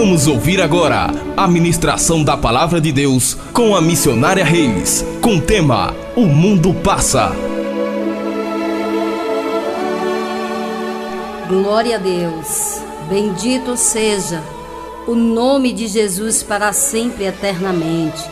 Vamos ouvir agora a ministração da Palavra de Deus com a missionária Reis, com o tema O Mundo Passa. Glória a Deus, bendito seja o nome de Jesus para sempre, eternamente.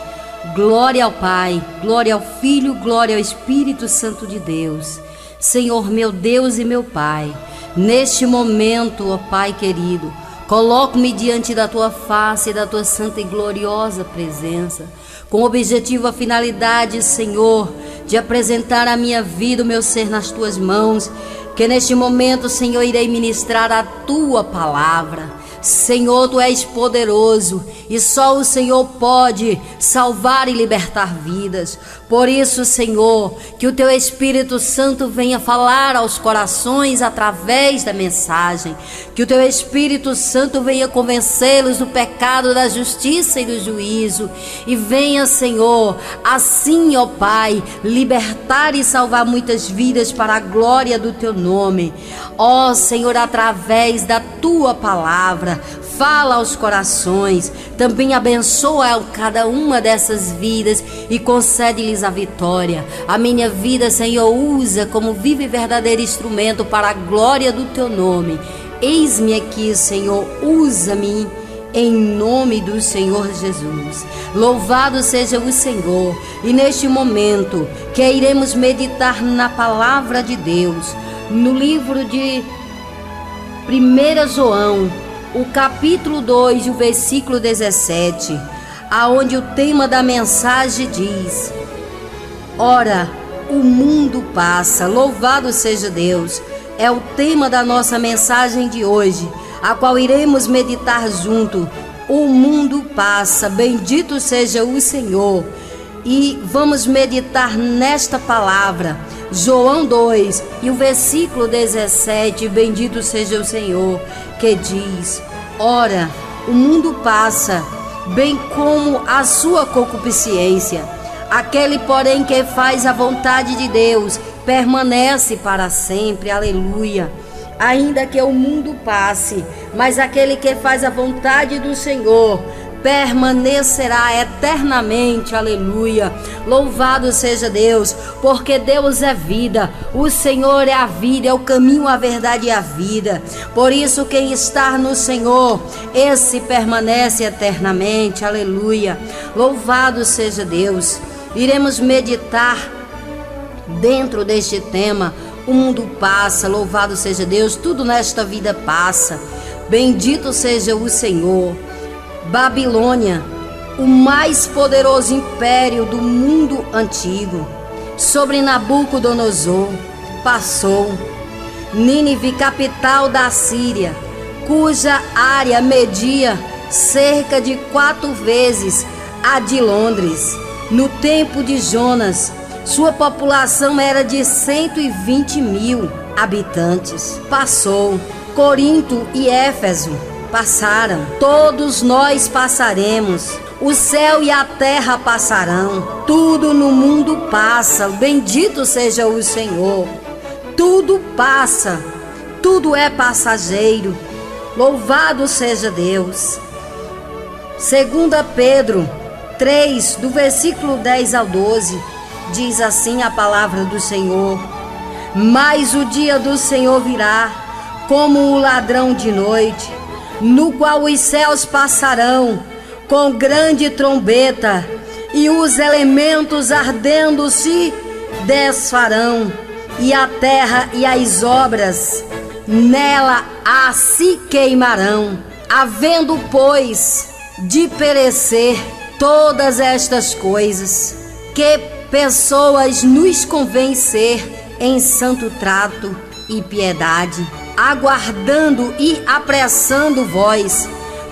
Glória ao Pai, glória ao Filho, glória ao Espírito Santo de Deus. Senhor meu Deus e meu Pai, neste momento, ó Pai querido, coloco-me diante da Tua face e da Tua santa e gloriosa presença, com o objetivo, a finalidade, Senhor, de apresentar a minha vida, o meu ser nas Tuas mãos, que neste momento, Senhor, irei ministrar a Tua palavra. Senhor, Tu és poderoso e só o Senhor pode salvar e libertar vidas. Por isso, Senhor, que o Teu Espírito Santo venha falar aos corações através da mensagem. Que o Teu Espírito Santo venha convencê-los do pecado, da justiça e do juízo. E venha, Senhor, assim, ó Pai, libertar e salvar muitas vidas para a glória do Teu nome. Ó Senhor, através da Tua palavra, fala aos corações, também abençoa cada uma dessas vidas e concede-lhes a vitória. A minha vida, Senhor, usa como vivo e verdadeiro instrumento para a glória do Teu nome. Eis-me aqui, Senhor, usa-me em nome do Senhor Jesus. Louvado seja o Senhor. E neste momento que iremos meditar na palavra de Deus, no livro de 1 João, o capítulo 2 e o versículo 17, aonde o tema da mensagem diz: Ora, o mundo passa. Louvado seja Deus. É o tema da nossa mensagem de hoje, a qual iremos meditar junto. O mundo passa. Bendito seja o Senhor. E vamos meditar nesta palavra, João 2 e o versículo 17, bendito seja o Senhor, que diz: Ora, o mundo passa, bem como a sua concupiscência. Aquele, porém, que faz a vontade de Deus, permanece para sempre. Aleluia. Ainda que o mundo passe, mas aquele que faz a vontade do Senhor permanecerá eternamente. Aleluia. Louvado seja Deus, porque Deus é vida, o Senhor é a vida, é o caminho, a verdade e a vida. Por isso, quem está no Senhor, esse permanece eternamente. Aleluia. Louvado seja Deus. Iremos meditar dentro deste tema. O mundo passa. Louvado seja Deus. Tudo nesta vida passa. Bendito seja o Senhor. Babilônia, o mais poderoso império do mundo antigo, sobre Nabucodonosor, passou. Nínive, capital da Síria, cuja área media cerca de 4 vezes a de Londres. No tempo de Jonas, sua população era de 120 mil habitantes. Passou. Corinto e Éfeso passaram. Todos nós passaremos. O céu e a terra passarão. Tudo no mundo passa. Bendito seja o Senhor. Tudo passa. Tudo é passageiro. Louvado seja Deus. 2 Pedro 3, do versículo 10 ao 12, diz assim a palavra do Senhor: Mas o dia do Senhor virá como o ladrão de noite, no qual os céus passarão com grande trombeta, e os elementos ardendo se desfarão, e a terra e as obras nela se queimarão. Havendo, pois, de perecer todas estas coisas, que pessoas nos convém ser em santo trato e piedade, aguardando e apressando vós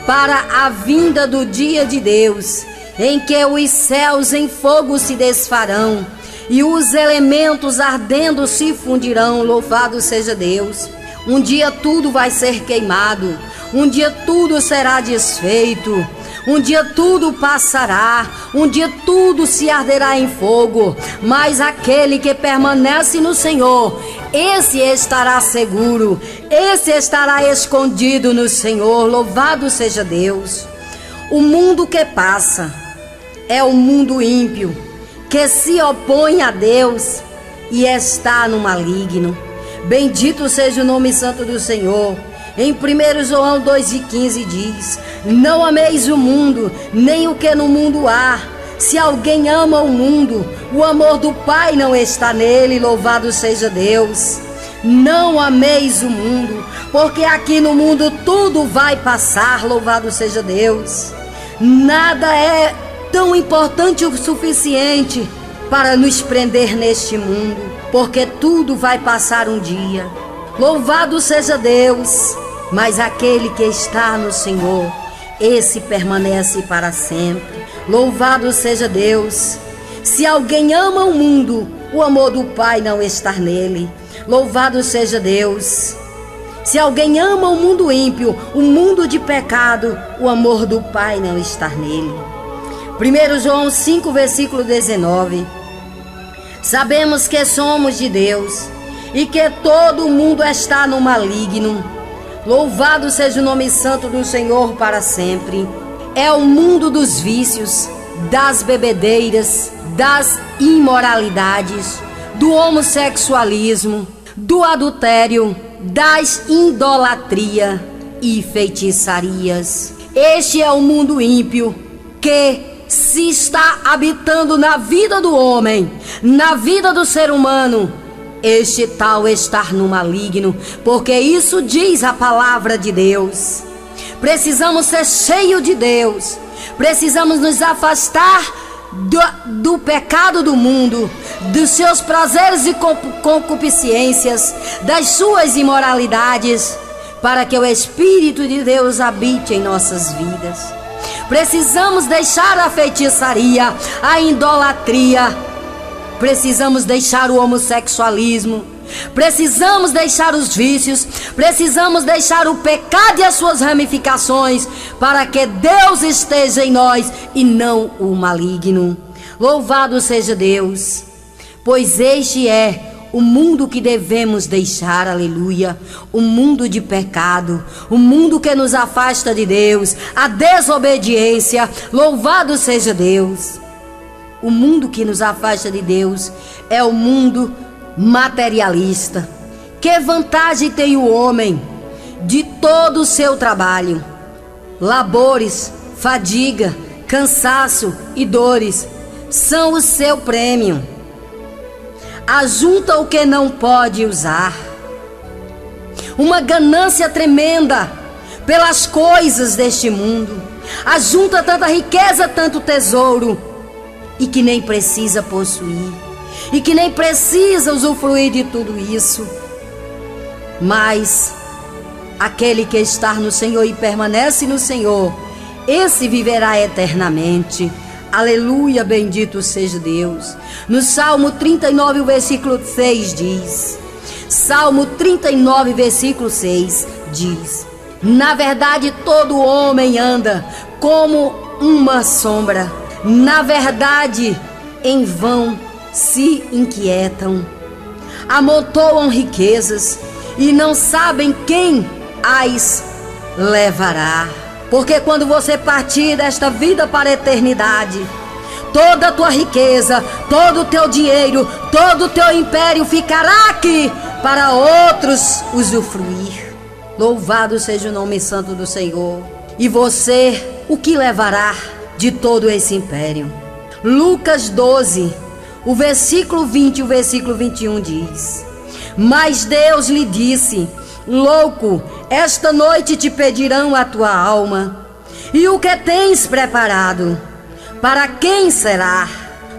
para a vinda do dia de Deus, em que os céus em fogo se desfarão e os elementos ardendo se fundirão. Louvado seja Deus. Um dia tudo vai ser queimado, um dia tudo será desfeito, um dia tudo passará, um dia tudo se arderá em fogo, mas aquele que permanece no Senhor, esse estará seguro, esse estará escondido no Senhor. Louvado seja Deus. O mundo que passa é o mundo ímpio, que se opõe a Deus e está no maligno. Bendito seja o nome santo do Senhor. Em 1 João 2,15 diz: não ameis o mundo, nem o que no mundo há. Se alguém ama o mundo, o amor do Pai não está nele. Louvado seja Deus. Não ameis o mundo, porque aqui no mundo tudo vai passar. Louvado seja Deus. Nada é tão importante o suficiente para nos prender neste mundo, porque tudo vai passar um dia. Louvado seja Deus. Mas aquele que está no Senhor, esse permanece para sempre. Louvado seja Deus. Se alguém ama o mundo, o amor do Pai não está nele. Louvado seja Deus. Se alguém ama o mundo ímpio, o mundo de pecado, o amor do Pai não está nele. 1 João 5, versículo 19. Sabemos que somos de Deus e que todo mundo está no maligno. Louvado seja o nome santo do Senhor para sempre. É o mundo dos vícios, das bebedeiras, das imoralidades, do homossexualismo, do adultério, das idolatria e feitiçarias. Este é o mundo ímpio que se está habitando na vida do homem, na vida do ser humano. Este tal estar no maligno, porque isso diz a palavra de Deus. Precisamos ser cheios de Deus. Precisamos nos afastar do pecado do mundo, dos seus prazeres e concupiscências, das suas imoralidades, para que o Espírito de Deus habite em nossas vidas. Precisamos deixar a feitiçaria, a idolatria. Precisamos deixar o homossexualismo. Precisamos deixar os vícios. Precisamos deixar o pecado e as suas ramificações, para que Deus esteja em nós e não o maligno. Louvado seja Deus. Pois este é o mundo que devemos deixar, aleluia. O mundo de pecado, o mundo que nos afasta de Deus, a desobediência. Louvado seja Deus. O mundo que nos afasta de Deus é o mundo materialista. Que vantagem tem o homem de todo o seu trabalho? Labores, fadiga, cansaço e dores são o seu prêmio. Ajunta o que não pode usar. Uma ganância tremenda pelas coisas deste mundo. Ajunta tanta riqueza, tanto tesouro, e que nem precisa possuir, e que nem precisa usufruir de tudo isso. Mas aquele que está no Senhor e permanece no Senhor, esse viverá eternamente. Aleluia, bendito seja Deus. No Salmo 39, o versículo 6 diz: Salmo 39, versículo 6 diz: na verdade todo homem anda como uma sombra. Na verdade, em vão se inquietam. Amontoam riquezas e não sabem quem as levará. Porque quando você partir desta vida para a eternidade, toda a tua riqueza, todo o teu dinheiro, todo o teu império ficará aqui para outros usufruir. Louvado seja o nome santo do Senhor. E você, o que levará de todo esse império? Lucas 12, o versículo 20 e o versículo 21 diz: mas Deus lhe disse: louco, esta noite te pedirão a tua alma, e o que tens preparado, para quem será?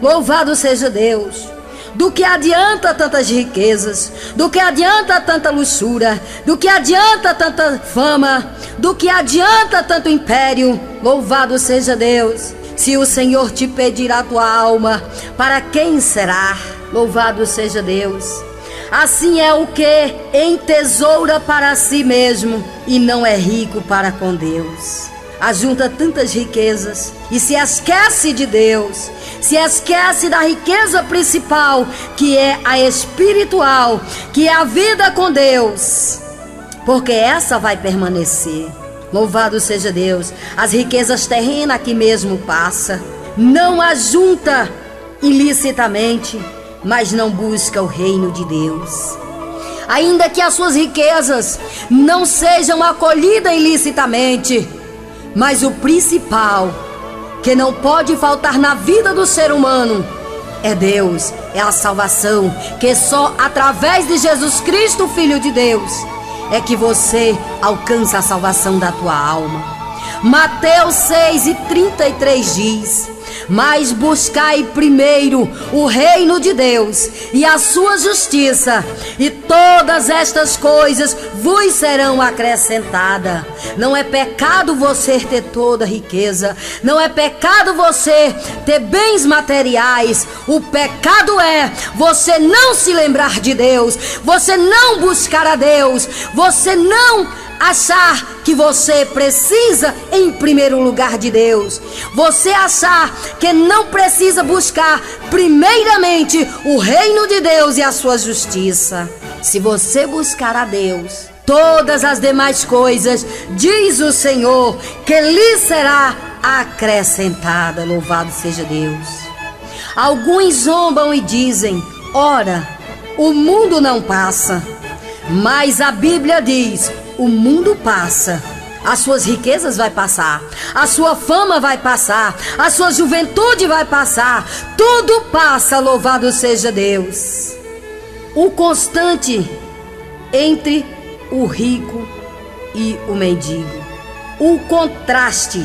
Louvado seja Deus. Do que adianta tantas riquezas? Do que adianta tanta luxúria? Do que adianta tanta fama? Do que adianta tanto império? Louvado seja Deus. Se o Senhor te pedir a tua alma, para quem será? Louvado seja Deus. Assim é o que entesoura para si mesmo e não é rico para com Deus. ajunta tantas riquezas e se esquece de Deus, se esquece da riqueza principal, que é a espiritual, que é a vida com Deus, porque essa vai permanecer. Louvado seja Deus. As riquezas terrenas aqui mesmo passa. Não ajunta ilicitamente, mas não busca o reino de Deus. Ainda que as suas riquezas não sejam acolhidas ilicitamente, mas o principal, que não pode faltar na vida do ser humano, é Deus, é a salvação, que só através de Jesus Cristo, Filho de Deus, é que você alcança a salvação da tua alma. Mateus 6:33 diz: mas buscai primeiro o reino de Deus e a sua justiça, e todas estas coisas vos serão acrescentadas. Não é pecado você ter toda a riqueza, não é pecado você ter bens materiais. O pecado é você não se lembrar de Deus, você não buscar a Deus, você não achar que você precisa em primeiro lugar de Deus, você achar que não precisa buscar primeiramente o reino de Deus e a sua justiça. Se você buscar a Deus, todas as demais coisas, diz o Senhor, que lhe será acrescentada. Louvado seja Deus. Alguns zombam e dizem: ora, o mundo não passa, mas a Bíblia diz: o mundo passa, as suas riquezas vai passar, a sua fama vai passar, a sua juventude vai passar, tudo passa, louvado seja Deus. O constante entre o rico e o mendigo, o contraste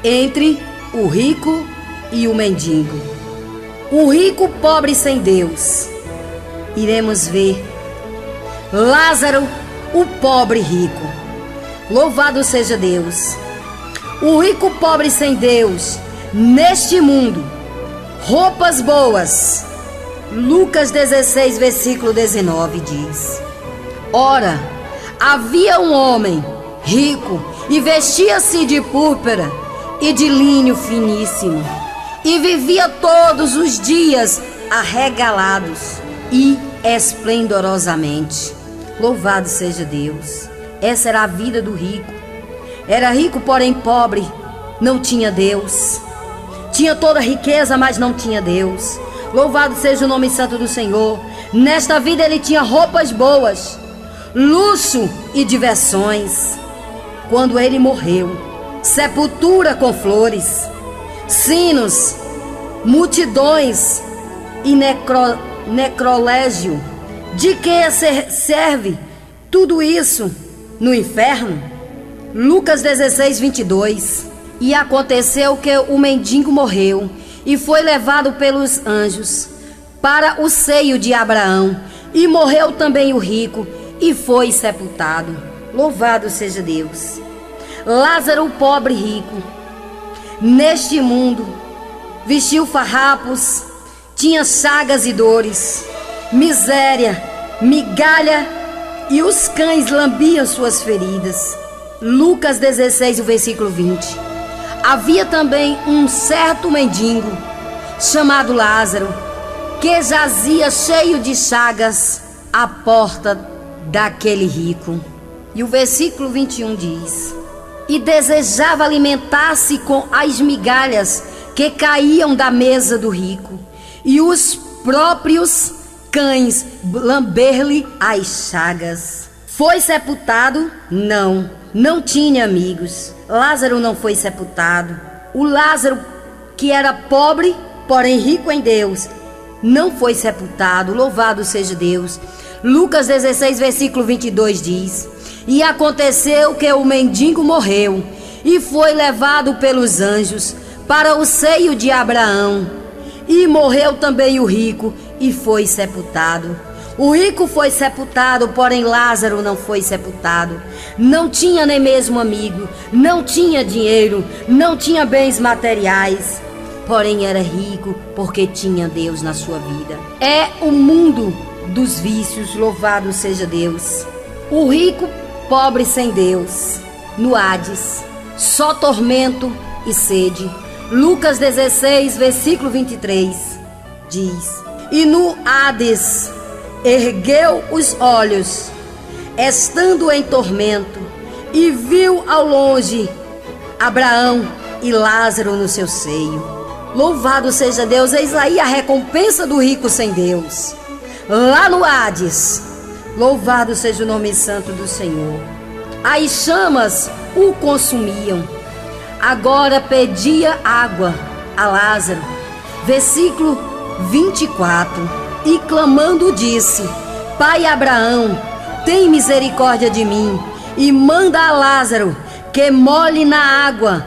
entre o rico e o mendigo, o rico pobre sem Deus. Iremos ver Lázaro, o pobre rico. Louvado seja Deus. O rico pobre sem Deus neste mundo, roupas boas. Lucas 16, versículo 19 diz: ora, havia um homem rico e vestia-se de púrpura e de linho finíssimo, e vivia todos os dias arregalados e esplendorosamente. Louvado seja Deus. Essa era a vida do rico. Era rico, porém pobre, não tinha Deus. Tinha toda a riqueza, mas não tinha Deus. Louvado seja o nome santo do Senhor. Nesta vida ele tinha roupas boas, luxo e diversões. Quando ele morreu, sepultura com flores, sinos, multidões e necrolégio. De que serve tudo isso no inferno? Lucas 16, 22. E aconteceu que o mendigo morreu e foi levado pelos anjos para o seio de Abraão. E morreu também o rico e foi sepultado. Louvado seja Deus. Lázaro, o pobre rico, neste mundo, vestiu farrapos, tinha chagas e dores, miséria, migalha, e os cães lambiam suas feridas. Lucas 16, o versículo 20. Havia também um certo mendigo, chamado Lázaro, que jazia cheio de chagas à porta daquele rico. E o versículo 21 diz: e desejava alimentar-se com as migalhas que caíam da mesa do rico, e os próprios cães lamber-lhe as chagas. Foi sepultado? Não, não tinha amigos. Lázaro não foi sepultado. O Lázaro, que era pobre, porém rico em Deus, não foi sepultado. Louvado seja Deus. Lucas 16, versículo 22 diz: e aconteceu que o mendigo morreu e foi levado pelos anjos para o seio de Abraão. E morreu também o rico e foi sepultado. O rico foi sepultado, porém Lázaro não foi sepultado. Não tinha nem mesmo amigo, não tinha dinheiro, não tinha bens materiais, porém era rico porque tinha Deus na sua vida. É o mundo dos vícios, louvado seja Deus. O rico pobre sem Deus, no Hades. só tormento e sede. Lucas 16, versículo 23, diz: E no Hades ergueu os olhos, estando em tormento, e viu ao longe Abraão e Lázaro no seu seio. Louvado seja Deus, eis aí a recompensa do rico sem Deus. Lá no Hades, louvado seja o nome santo do Senhor. As chamas o consumiam. Agora pedia água a Lázaro. Versículo 24. E clamando disse: Pai Abraão, tem misericórdia de mim, e manda a Lázaro que molhe na água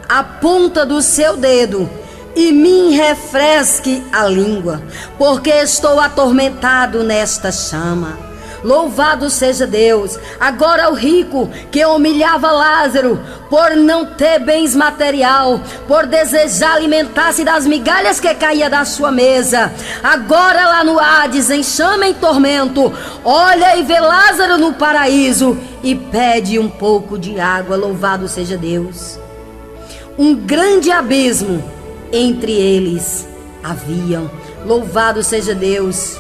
a ponta do seu dedo e me refresque a língua, porque estou atormentado nesta chama. Louvado seja Deus. Agora o rico que humilhava Lázaro por não ter bens material, por desejar alimentar-se das migalhas que caía da sua mesa, agora lá no Hades, em chama e tormento, olha e vê Lázaro no paraíso e pede um pouco de água. Louvado seja Deus. Um grande abismo entre eles haviam. Louvado seja Deus.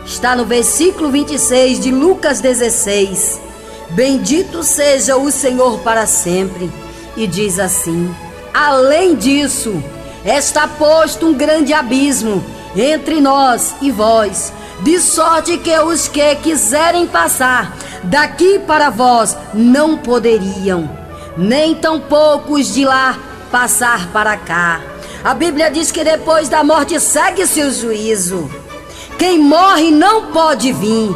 Está no versículo 26 de Lucas 16. Bendito seja o Senhor para sempre. E diz assim: além disso, está posto um grande abismo entre nós e vós, de sorte que os que quiserem passar daqui para vós não poderiam, nem tampouco os de lá passar para cá. A Bíblia diz que depois da morte segue-se o juízo. Quem morre não pode vir.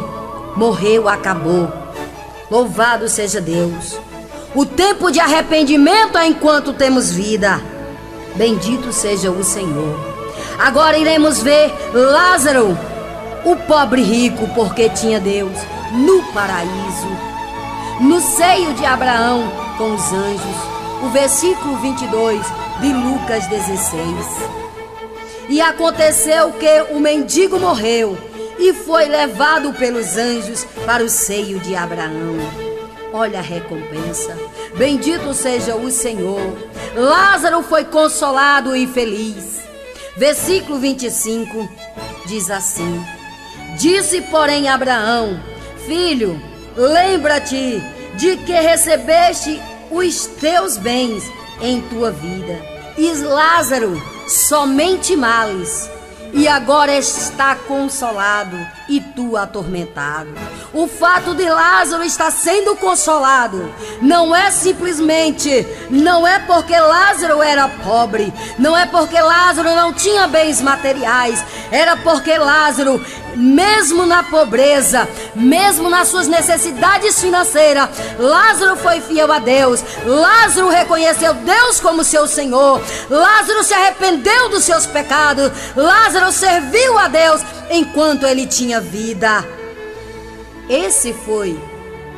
Morreu, acabou. Louvado seja Deus. O tempo de arrependimento é enquanto temos vida. Bendito seja o Senhor. Agora iremos ver Lázaro, o pobre rico, porque tinha Deus no paraíso, no seio de Abraão com os anjos. O versículo 22 de Lucas 16. E aconteceu que o mendigo morreu e foi levado pelos anjos para o seio de Abraão. Olha a recompensa. Bendito seja o Senhor. Lázaro foi consolado e feliz. Versículo 25 diz assim: disse, porém, Abraão: filho, lembra-te de que recebeste os teus bens em tua vida, e Lázaro somente males, e agora está consolado e tu atormentado. O fato de Lázaro estar sendo consolado não é simplesmente, não é porque Lázaro era pobre, não é porque Lázaro não tinha bens materiais, era porque Lázaro, mesmo na pobreza, mesmo nas suas necessidades financeiras, Lázaro foi fiel a Deus. Lázaro reconheceu Deus como seu Senhor. Lázaro se arrependeu dos seus pecados. Lázaro serviu a Deus enquanto ele tinha vida. Esse foi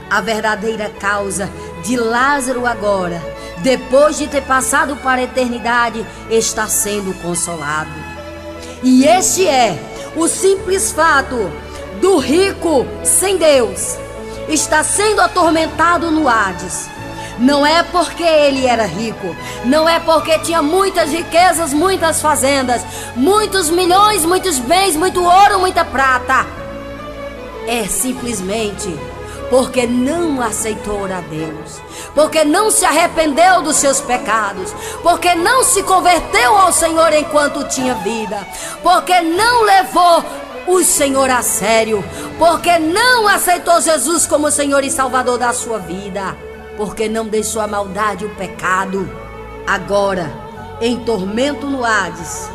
a verdadeira causa de Lázaro agora, depois de ter passado para a eternidade, está sendo consolado. E este é o simples fato do rico sem Deus está sendo atormentado no Hades. Não é porque ele era rico, não é porque tinha muitas riquezas, muitas fazendas, muitos milhões, muitos bens, muito ouro, muita prata. É simplesmente porque não aceitou a Deus, porque não se arrependeu dos seus pecados, porque não se converteu ao Senhor enquanto tinha vida, porque não levou o Senhor a sério, porque não aceitou Jesus como Senhor e Salvador da sua vida, porque não deixou a maldade e o pecado. Agora, em tormento no Hades,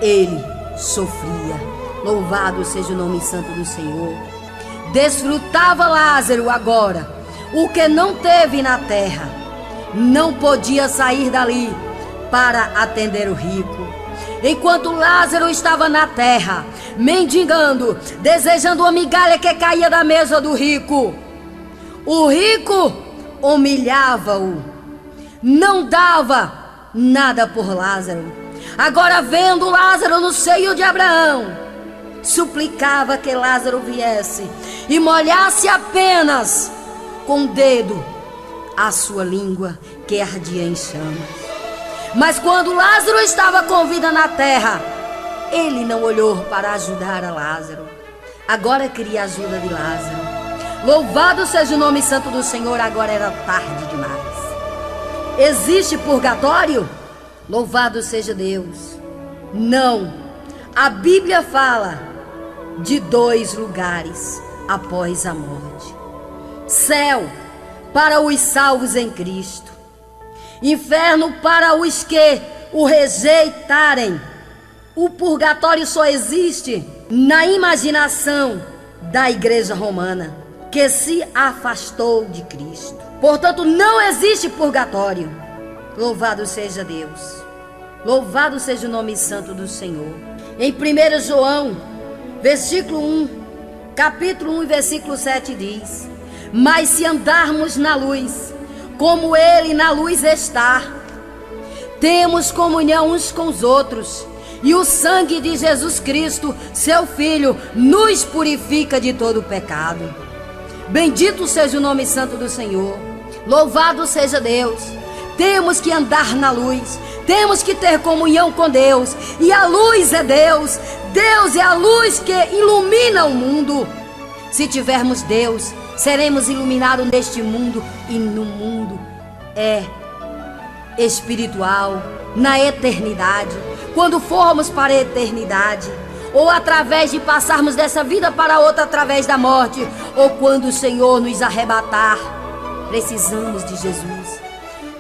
ele sofria. Louvado seja o nome santo do Senhor. Desfrutava Lázaro agora o que não teve na terra. Não podia sair dali para atender o rico. Enquanto Lázaro estava na terra, mendigando, desejando uma migalha que caía da mesa do rico, o rico humilhava-o, não dava nada por Lázaro. Agora, vendo Lázaro no seio de Abraão, suplicava que Lázaro viesse e molhasse apenas com o dedo a sua língua, que ardia em chamas. Mas quando Lázaro estava com vida na terra, ele não olhou para ajudar a Lázaro. Agora queria a ajuda de Lázaro. Louvado seja o nome santo do Senhor, agora era tarde demais. Existe purgatório? Louvado seja Deus. Não. A Bíblia fala de 2 lugares após a morte: céu para os salvos em Cristo, inferno para os que o rejeitarem. O purgatório só existe na imaginação da Igreja Romana, que se afastou de Cristo. Portanto, não existe purgatório. Louvado seja Deus. Louvado seja o nome santo do Senhor. Em 1 João, versículo 1, capítulo 1, versículo 7 diz: mas se andarmos na luz, como Ele na luz está, temos comunhão uns com os outros, e o sangue de Jesus Cristo, seu Filho, nos purifica de todo pecado. Bendito seja o nome santo do Senhor. Louvado seja Deus. Temos que andar na luz, temos que ter comunhão com Deus, e a luz é Deus. Deus é a luz que ilumina o mundo. Se tivermos Deus, seremos iluminados neste mundo e no mundo espiritual, na eternidade. Quando formos para a eternidade, ou através de passarmos dessa vida para outra através da morte, ou quando o Senhor nos arrebatar, precisamos de Jesus.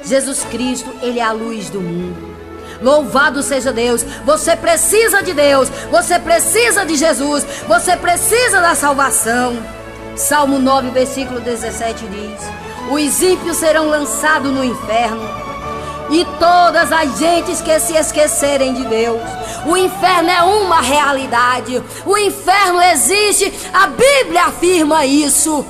Jesus Cristo, Ele é a luz do mundo. Louvado seja Deus. Você precisa de Deus, você precisa de Jesus, você precisa da salvação. Salmo 9, versículo 17 diz: os ímpios serão lançados no inferno, e todas as gentes que se esquecerem de Deus. O inferno é uma realidade. O inferno existe, a Bíblia afirma isso.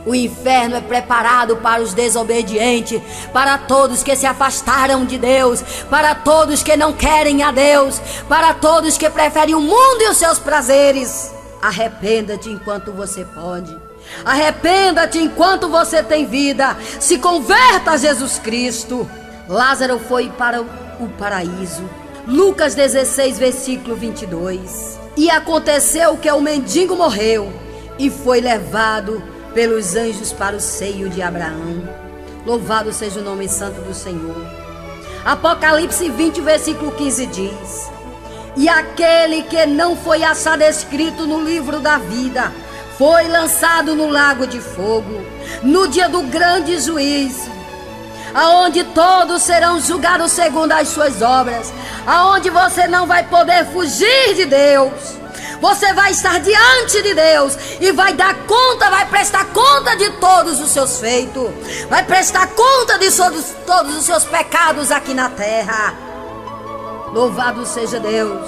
O inferno é preparado para os desobedientes, para todos que se afastaram de Deus, para todos que não querem a Deus, para todos que preferem o mundo e os seus prazeres. Arrependa-te enquanto você pode. Arrependa-te enquanto você tem vida. Se converta a Jesus Cristo. Lázaro foi para o paraíso. Lucas 16, versículo 22. E aconteceu que o mendigo morreu e foi levado pelos anjos para o seio de Abraão. Louvado seja o nome santo do Senhor. Apocalipse 20, versículo 15 diz: e aquele que não foi achado escrito no livro da vida foi lançado no lago de fogo, no dia do grande juízo, aonde todos serão julgados segundo as suas obras, aonde você não vai poder fugir de Deus. Você vai estar diante de Deus e vai dar conta, vai prestar conta de todos os seus feitos, vai prestar conta de todos os seus pecados aqui na terra. Louvado seja Deus.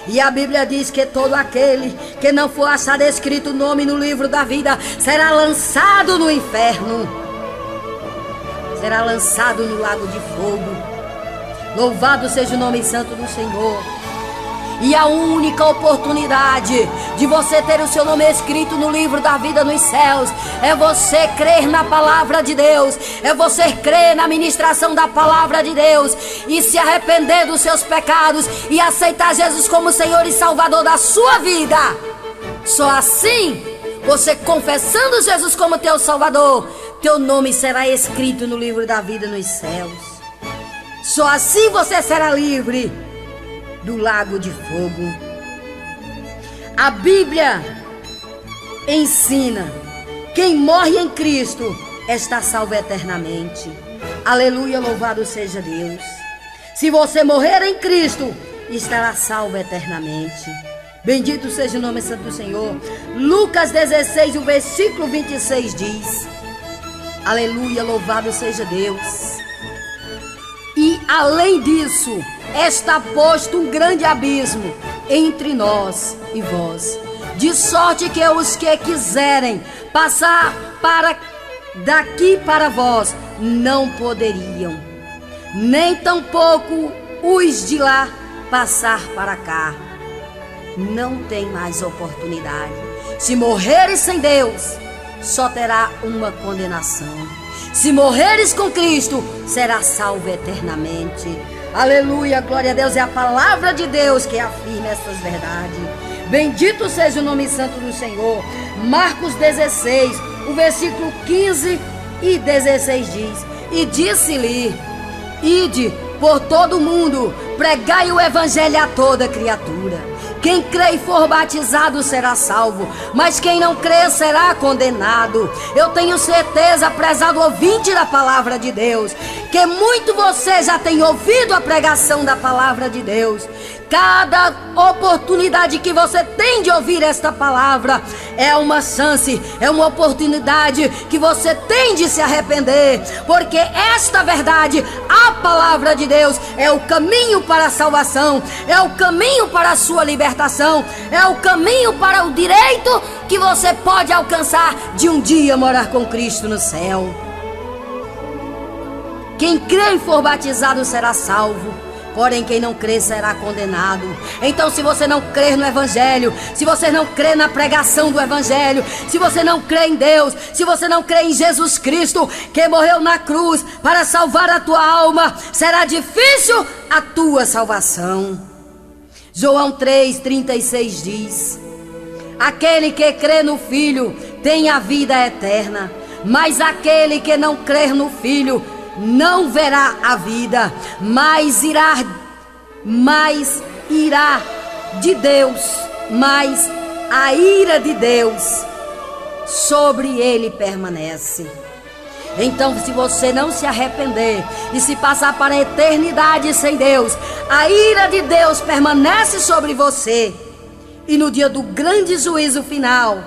E a Bíblia diz que todo aquele que não for achado escrito o nome no livro da vida será lançado no inferno, será lançado no lago de fogo. Louvado seja o nome santo do Senhor. E a única oportunidade de você ter o seu nome escrito no livro da vida nos céus é você crer na palavra de Deus, é você crer na ministração da palavra de Deus e se arrepender dos seus pecados e aceitar Jesus como Senhor e Salvador da sua vida. Só assim, você confessando Jesus como teu Salvador, teu nome será escrito no livro da vida nos céus. Só assim você será livre do lago de fogo. A Bíblia ensina: quem morre em Cristo está salvo eternamente. Aleluia, louvado seja Deus. Se você morrer em Cristo, estará salvo eternamente. Bendito seja o nome santo do Senhor. Lucas 16, o versículo 26 diz: aleluia, louvado seja Deus. E além disso, está posto um grande abismo entre nós e vós, de sorte que os que quiserem passar para daqui para vós não poderiam, nem tampouco os de lá passar para cá. Não tem mais oportunidade. Se morreres sem Deus, só terá uma condenação. Se morreres com Cristo, será salvo eternamente. Aleluia, glória a Deus. É a palavra de Deus que afirma estas verdades. Bendito seja o nome santo do Senhor. Marcos 16, o versículo 15 e 16 diz: E disse-lhe: Ide por todo o mundo, pregai o evangelho a toda criatura. Quem crê e for batizado será salvo, mas quem não crê será condenado. Eu tenho certeza, prezado ouvinte da palavra de Deus, que muito você já tem ouvido a pregação da palavra de Deus. Cada oportunidade que você tem de ouvir esta palavra é uma chance, é uma oportunidade que você tem de se arrepender, porque esta verdade, a palavra de Deus, é o caminho para a salvação, é o caminho para a sua libertação, é o caminho para o direito que você pode alcançar de um dia morar com Cristo no céu. Quem crê e for batizado será salvo, porém quem não crê será condenado. Então, se você não crer no evangelho, se você não crê na pregação do evangelho, se você não crê em Deus, se você não crê em Jesus Cristo, que morreu na cruz para salvar a tua alma, será difícil a tua salvação. João 3,36 diz: Aquele que crê no Filho tem a vida eterna, mas aquele que não crer no Filho não verá a vida, mas irá de Deus, mas a ira de Deus sobre ele permanece. Então, se você não se arrepender e se passar para a eternidade sem Deus, a ira de Deus permanece sobre você. E no dia do grande juízo final,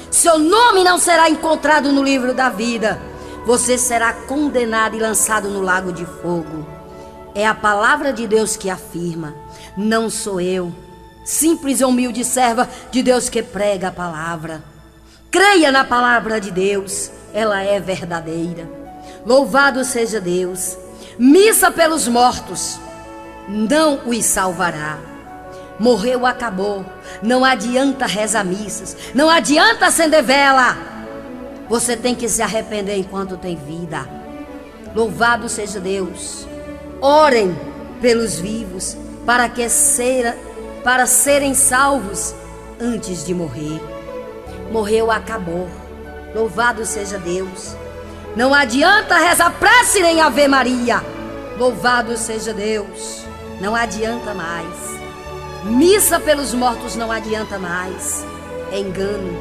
seu nome não será encontrado no livro da vida. Você será condenado e lançado no lago de fogo. É a palavra de Deus que afirma, não sou eu, simples e humilde serva de Deus que prega a palavra. Creia na palavra de Deus, ela é verdadeira. Louvado seja Deus. Missa pelos mortos não os salvará. Morreu, acabou. Não adianta rezar missas, não adianta acender vela. Você tem que se arrepender enquanto tem vida. Louvado seja Deus. Orem pelos vivos para serem salvos antes de morrer. Morreu, acabou. Louvado seja Deus. Não adianta rezar prece nem Ave Maria. Louvado seja Deus. Não adianta mais. Missa pelos mortos não adianta mais. É engano.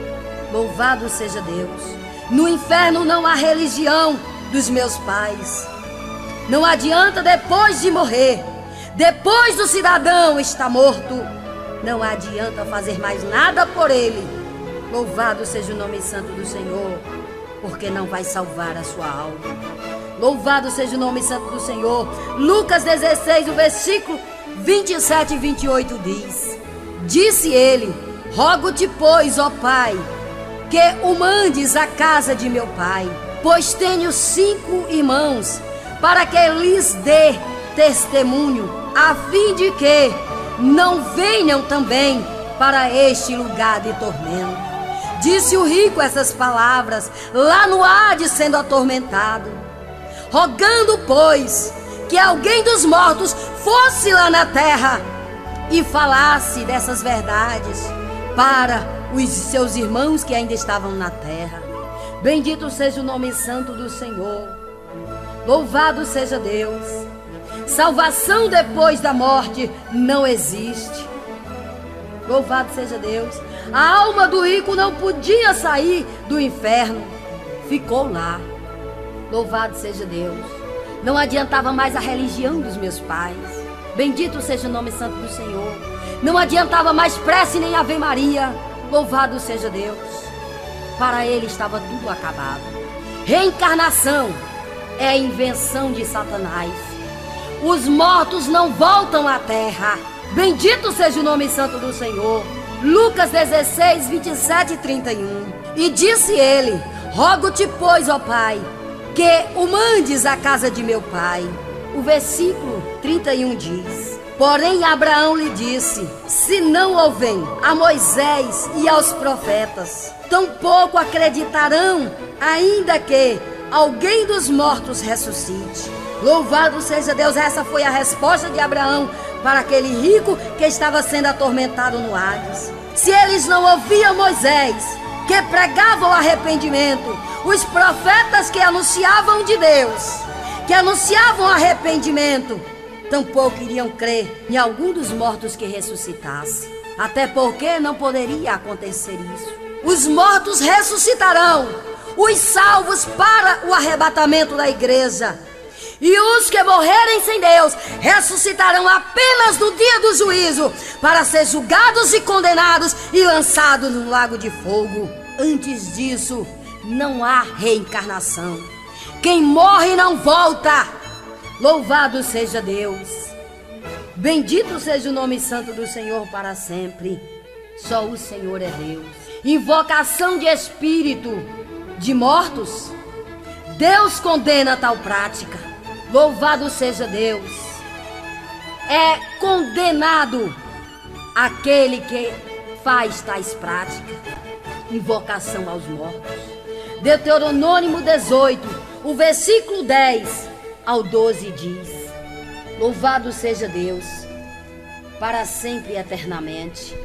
Louvado seja Deus. No inferno não há religião dos meus pais. Não adianta depois de morrer, depois do cidadão estar morto, não adianta fazer mais nada por ele. Louvado seja o nome santo do Senhor, porque não vai salvar a sua alma. Louvado seja o nome santo do Senhor. Lucas 16, o versículo 27 e 28 diz: Disse ele: Rogo-te, pois, ó Pai, que o mandes à casa de meu pai, pois tenho 5 irmãos, para que lhes dê testemunho, a fim de que não venham também para este lugar de tormento. Disse o rico essas palavras, lá no Hades sendo atormentado, rogando, pois, que alguém dos mortos fosse lá na terra e falasse dessas verdades para os seus irmãos que ainda estavam na terra. Bendito seja o nome santo do Senhor. Louvado seja Deus. Salvação depois da morte não existe. Louvado seja Deus. A alma do rico não podia sair do inferno, ficou lá. Louvado seja Deus. Não adiantava mais a religião dos meus pais. Bendito seja o nome santo do Senhor. Não adiantava mais prece nem Ave Maria. Louvado seja Deus. Para ele estava tudo acabado. Reencarnação é a invenção de Satanás. Os mortos não voltam à terra. Bendito seja o nome santo do Senhor. Lucas 16, 27 e 31. E disse ele: Rogo-te, pois, ó Pai, que o mandes à casa de meu pai. O versículo 31 diz: Porém Abraão lhe disse: Se não ouvem a Moisés e aos profetas, tampouco acreditarão, ainda que alguém dos mortos ressuscite. Louvado seja Deus, essa foi a resposta de Abraão para aquele rico que estava sendo atormentado no Hades. Se eles não ouviam Moisés, que pregava o arrependimento, os profetas que anunciavam de Deus, que anunciavam arrependimento, tampouco iriam crer em algum dos mortos que ressuscitasse. Até porque não poderia acontecer isso. Os mortos ressuscitarão, os salvos para o arrebatamento da igreja. E os que morrerem sem Deus ressuscitarão apenas no dia do juízo, para ser julgados e condenados e lançados no lago de fogo. Antes disso, não há reencarnação. Quem morre não volta. Louvado seja Deus. Bendito seja o nome santo do Senhor para sempre. Só o Senhor é Deus. Invocação de espírito de mortos. Deus condena tal prática. Louvado seja Deus. É condenado aquele que faz tais práticas. Invocação aos mortos. Deuteronômio 18, o versículo 10 ao 12 diz: louvado seja Deus, para sempre e eternamente.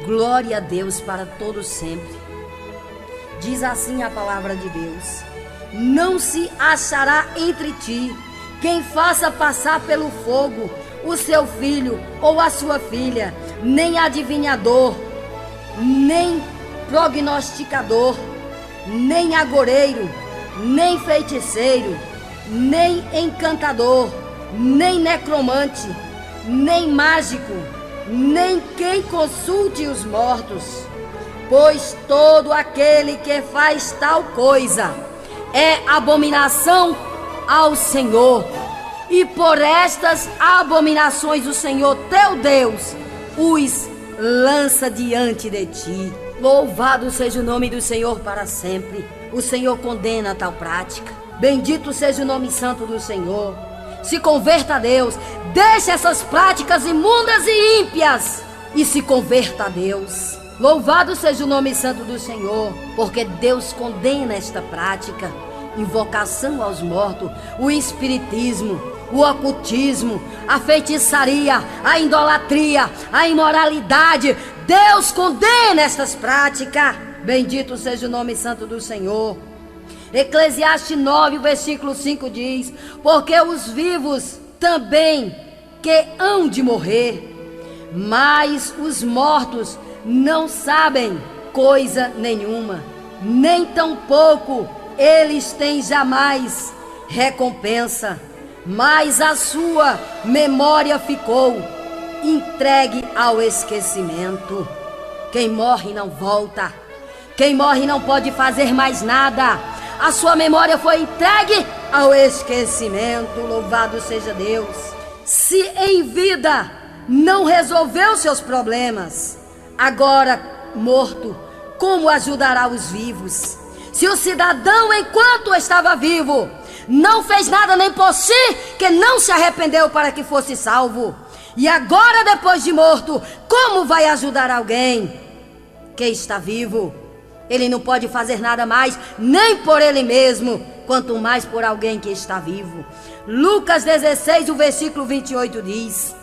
Glória a Deus para todo sempre. Diz assim a palavra de Deus: não se achará entre ti quem faça passar pelo fogo o seu filho ou a sua filha, nem adivinhador, nem prognosticador, nem agoreiro, nem feiticeiro, nem encantador, nem necromante, nem mágico, nem quem consulte os mortos. Pois todo aquele que faz tal coisa é abominação ao Senhor, e por estas abominações o Senhor teu Deus os lança diante de ti. Louvado seja o nome do Senhor para sempre. O Senhor condena tal prática. Bendito seja o nome santo do Senhor. Se converta a Deus, deixe essas práticas imundas e ímpias e se converta a Deus. Louvado seja o nome santo do Senhor, porque Deus condena esta prática. Invocação aos mortos, o espiritismo, o ocultismo, a feitiçaria, a idolatria, a imoralidade. Deus condena estas práticas. Bendito seja o nome santo do Senhor. Eclesiastes 9, versículo 5 diz: porque os vivos também que hão de morrer, mas os mortos não sabem coisa nenhuma, nem tampouco eles têm jamais recompensa, mas a sua memória ficou entregue ao esquecimento. Quem morre não volta, quem morre não pode fazer mais nada. A sua memória foi entregue ao esquecimento. Louvado seja Deus. Se em vida não resolveu seus problemas, agora morto, como ajudará os vivos? Se o cidadão, enquanto estava vivo, não fez nada nem por si, que não se arrependeu para que fosse salvo, e agora depois de morto, como vai ajudar alguém que está vivo? Ele não pode fazer nada mais, nem por ele mesmo, quanto mais por alguém que está vivo. Lucas 16, o versículo 28 diz: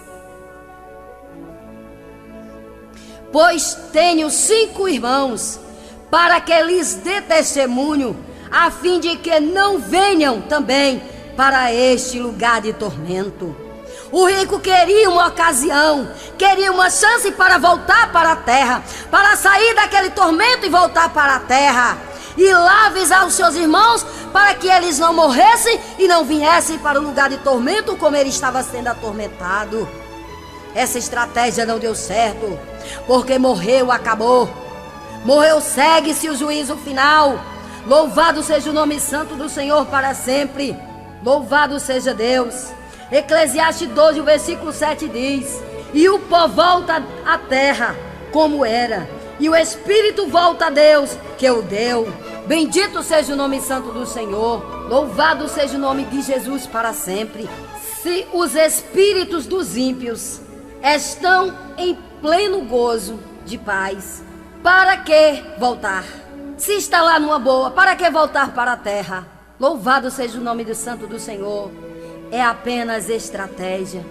pois tenho 5 irmãos, para que lhes dê testemunho, a fim de que não venham também para este lugar de tormento. O rico queria uma ocasião, queria uma chance para voltar para a terra, para sair daquele tormento e voltar para a terra, e lá avisar os seus irmãos para que eles não morressem e não viessem para o lugar de tormento como ele estava sendo atormentado. Essa estratégia não deu certo, porque morreu, acabou. Morreu, segue-se o juízo final. Louvado seja o nome santo do Senhor para sempre. Louvado seja Deus. Eclesiastes 12, o versículo 7 diz: e o pó volta à terra como era, e o espírito volta a Deus que o deu. Bendito seja o nome santo do Senhor. Louvado seja o nome de Jesus para sempre. Se os espíritos dos ímpios estão em pleno gozo de paz, para que voltar? Se está lá numa boa, para que voltar para a terra? Louvado seja o nome do Santo do Senhor. É apenas estratégia.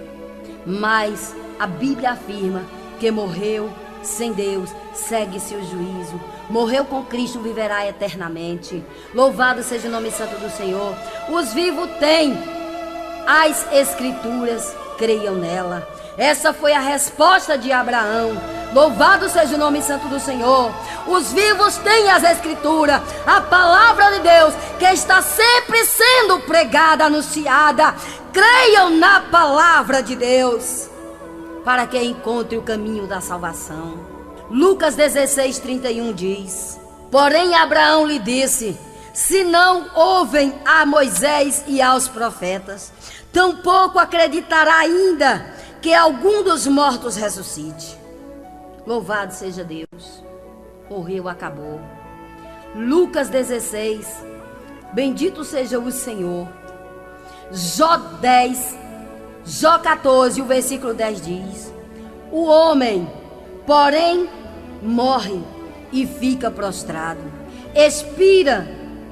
Mas a Bíblia afirma que morreu sem Deus, segue-se o juízo. Morreu com Cristo, viverá eternamente. Louvado seja o nome santo do Senhor. Os vivos têm as Escrituras, creiam nela. Essa foi a resposta de Abraão. Louvado seja o nome santo do Senhor. Os vivos têm as Escrituras, a palavra de Deus, que está sempre sendo pregada, anunciada. Creiam na palavra de Deus, para que encontre o caminho da salvação. Lucas 16:31 diz: porém Abraão lhe disse: se não ouvem a Moisés e aos profetas, tampouco acreditará ainda que algum dos mortos ressuscite. Louvado seja Deus. Morreu, acabou. Lucas 16, bendito seja o Senhor. Jó 10, Jó 14, o versículo 10 diz: o homem, porém, morre e fica prostrado. Expira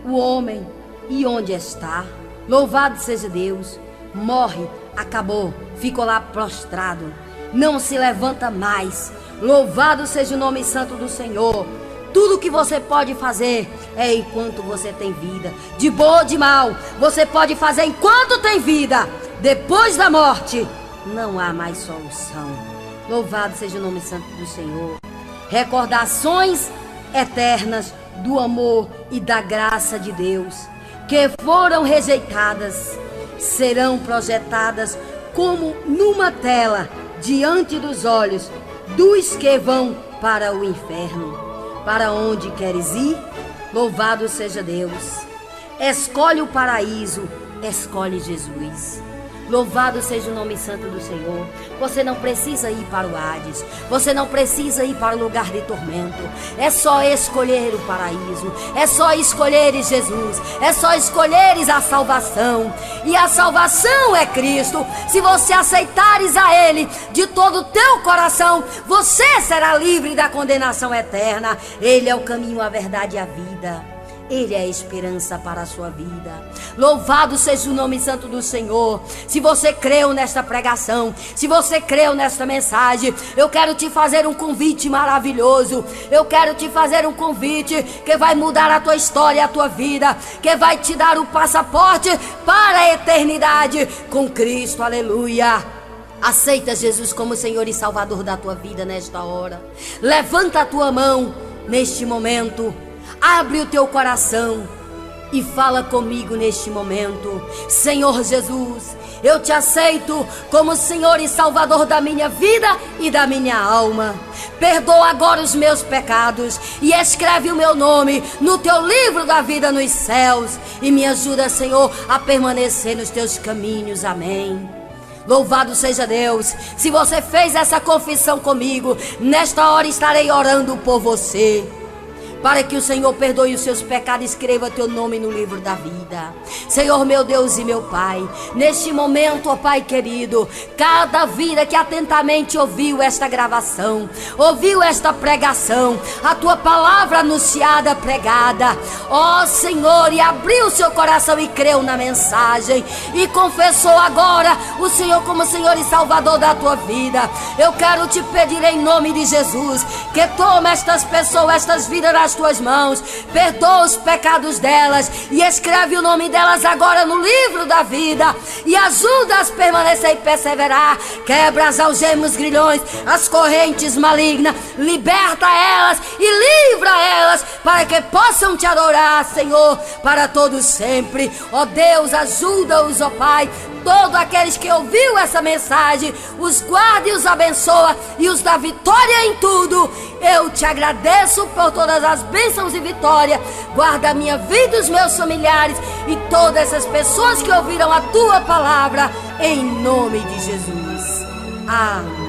o homem, e onde está? Louvado seja Deus. Morre, acabou, ficou lá prostrado, não se levanta mais. Louvado seja o nome santo do Senhor. Tudo que você pode fazer é enquanto você tem vida. De bom ou de mal, você pode fazer enquanto tem vida. Depois da morte, não há mais solução. Louvado seja o nome santo do Senhor. Recordações eternas do amor e da graça de Deus, que foram rejeitadas, serão projetadas como numa tela diante dos olhos dos que vão para o inferno. Para onde queres ir? Louvado seja Deus. Escolhe o paraíso, escolhe Jesus. Louvado seja o nome santo do Senhor. Você não precisa ir para o Hades, você não precisa ir para o lugar de tormento. É só escolher o paraíso, é só escolheres Jesus, é só escolheres a salvação. E a salvação é Cristo. Se você aceitares a Ele de todo o teu coração, você será livre da condenação eterna. Ele é o caminho, a verdade e a vida. Ele é a esperança para a sua vida. Louvado seja o nome santo do Senhor. Se você creu nesta pregação, se você creu nesta mensagem, eu quero te fazer um convite maravilhoso. Eu quero te fazer um convite que vai mudar a tua história, a tua vida, que vai te dar o passaporte para a eternidade com Cristo. Aleluia. Aceita Jesus como Senhor e Salvador da tua vida nesta hora. Levanta a tua mão neste momento. Abre o teu coração e fala comigo neste momento. Senhor Jesus, eu te aceito como Senhor e Salvador da minha vida e da minha alma. Perdoa agora os meus pecados e escreve o meu nome no teu livro da vida nos céus. E me ajuda, Senhor, a permanecer nos teus caminhos. Amém. Louvado seja Deus. Se você fez essa confissão comigo, nesta hora estarei orando por você, para que o Senhor perdoe os seus pecados e escreva teu nome no livro da vida. Senhor, meu Deus e meu Pai, neste momento, ó Pai querido, cada vida que atentamente ouviu esta gravação, ouviu esta pregação, a tua palavra anunciada, pregada, ó Senhor, e abriu o seu coração e creu na mensagem e confessou agora o Senhor como Senhor e Salvador da tua vida. Eu quero te pedir em nome de Jesus que tome estas pessoas, estas vidas nas tuas mãos, perdoa os pecados delas e escreve o nome delas agora no livro da vida e ajuda-as a permanecer e perseverar. Quebra as algemas, grilhões, as correntes malignas, liberta elas e livra elas para que possam te adorar, Senhor, para todos sempre. Ó Deus, ajuda-os, ó Pai, todos aqueles que ouviu essa mensagem, os guarda e os abençoa e os dá vitória em tudo. Eu te agradeço por todas as bênçãos e vitórias. Guarda a minha vida e os meus familiares e todas essas pessoas que ouviram a tua palavra, em nome de Jesus. Amém.